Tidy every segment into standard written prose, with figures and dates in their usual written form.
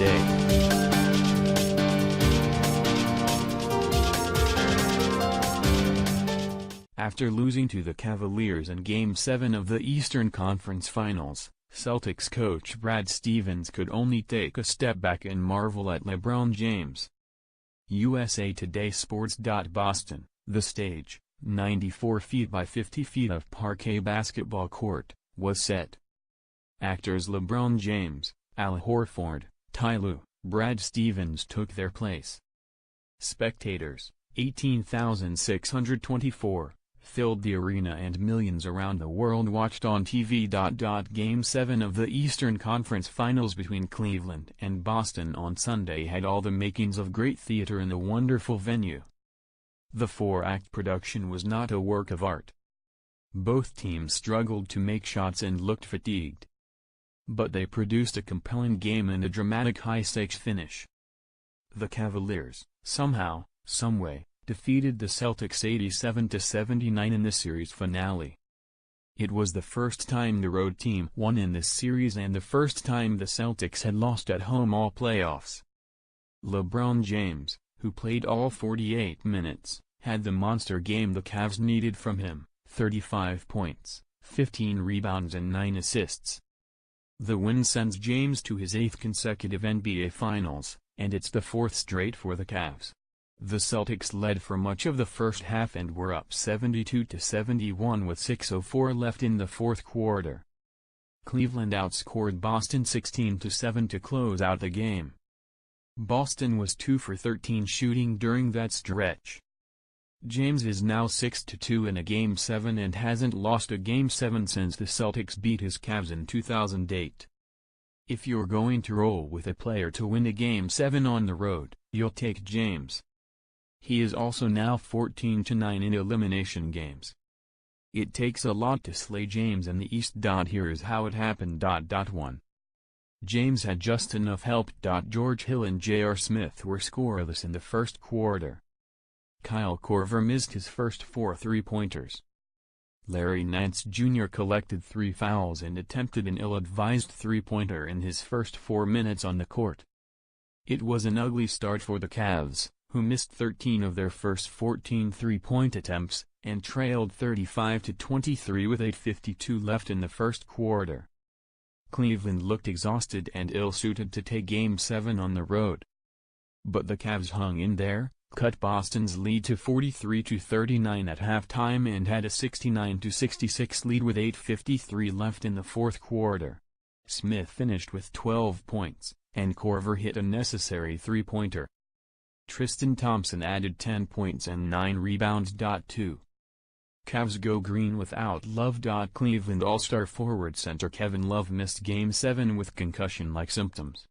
today. After losing to the Cavaliers in Game 7 of the Eastern Conference Finals, Celtics coach Brad Stevens could only take a step back and marvel at LeBron James. USA Today Sports. Boston, the stage, 94 feet by 50 feet of parquet basketball court, was set. Actors LeBron James, Al Horford, Ty Lue, Brad Stevens took their place. Spectators, 18,624. Filled the arena and millions around the world watched on TV. Game 7 of the Eastern Conference Finals between Cleveland and Boston on Sunday had all the makings of great theater in a wonderful venue. The four-act production was not a work of art. Both teams struggled to make shots and looked fatigued. But they produced a compelling game and a dramatic high-stakes finish. The Cavaliers, somehow, someway, defeated the Celtics 87-79 in the series finale. It was the first time the road team won in this series and the first time the Celtics had lost at home all playoffs. LeBron James, who played all 48 minutes, had the monster game the Cavs needed from him, 35 points, 15 rebounds and 9 assists. The win sends James to his 8th consecutive NBA Finals, and it's the 4th straight for the Cavs. The Celtics led for much of the first half and were up 72-71 with 6:04 left in the fourth quarter. Cleveland outscored Boston 16-7 to close out the game. Boston was 2 for 13 shooting during that stretch. James is now 6-2 in a Game 7 and hasn't lost a Game 7 since the Celtics beat his Cavs in 2008. If you're going to roll with a player to win a Game 7 on the road, you'll take James. He is also now 14-9 in elimination games. It takes a lot to slay James in the East. Here is how it happened. 1. James had just enough help. George Hill and J.R. Smith were scoreless in the first quarter. Kyle Korver missed his first 4 three-pointers. Larry Nance Jr. collected 3 fouls and attempted an ill-advised three-pointer in his first 4 minutes on the court. It was an ugly start for the Cavs, who missed 13 of their first 14 three-point attempts, and trailed 35-23 with 8:52 left in the first quarter. Cleveland looked exhausted and ill-suited to take Game 7 on the road. But the Cavs hung in there, cut Boston's lead to 43-39 at halftime and had a 69-66 lead with 8:53 left in the fourth quarter. Smith finished with 12 points, and Korver hit a necessary three-pointer. Tristan Thompson added 10 points and 9 rebounds. 2. Cavs go green without Love. Cleveland All-Star forward center Kevin Love missed Game 7 with concussion-like symptoms.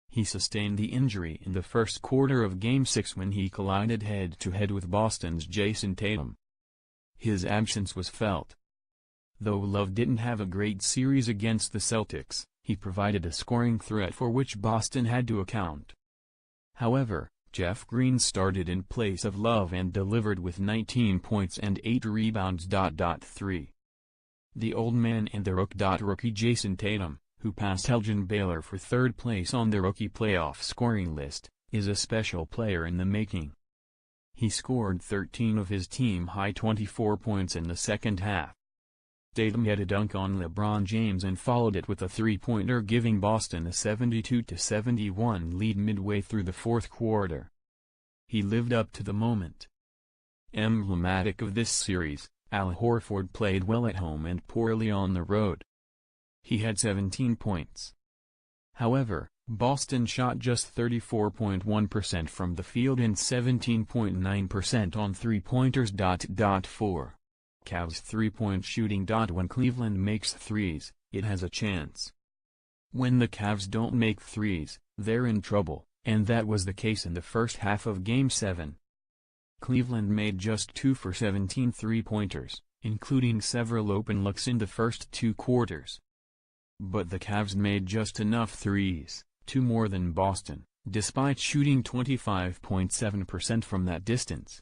He sustained the injury in the first quarter of Game 6 when he collided head-to-head with Boston's Jason Tatum. His absence was felt. Though Love didn't have a great series against the Celtics, he provided a scoring threat for which Boston had to account. However, Jeff Green started in place of Love and delivered with 19 points and 8 rebounds. 3. The old man and the rookie Jason Tatum, who passed Elgin Baylor for third place on the rookie playoff scoring list, is a special player in the making. He scored 13 of his team-high 24 points in the second half. Tatum had a dunk on LeBron James and followed it with a three-pointer, giving Boston a 72-71 lead midway through the fourth quarter. He lived up to the moment. Emblematic of this series, Al Horford played well at home and poorly on the road. He had 17 points. However, Boston shot just 34.1% from the field and 17.9% on three-pointers. 4. Cavs three-point shooting. When Cleveland makes threes, it has a chance. When the Cavs don't make threes, they're in trouble, and that was the case in the first half of Game 7. Cleveland made just 2 for 17 three-pointers, including several open looks in the first 2 quarters. But the Cavs made just enough threes, 2 more than Boston, despite shooting 25.7% from that distance.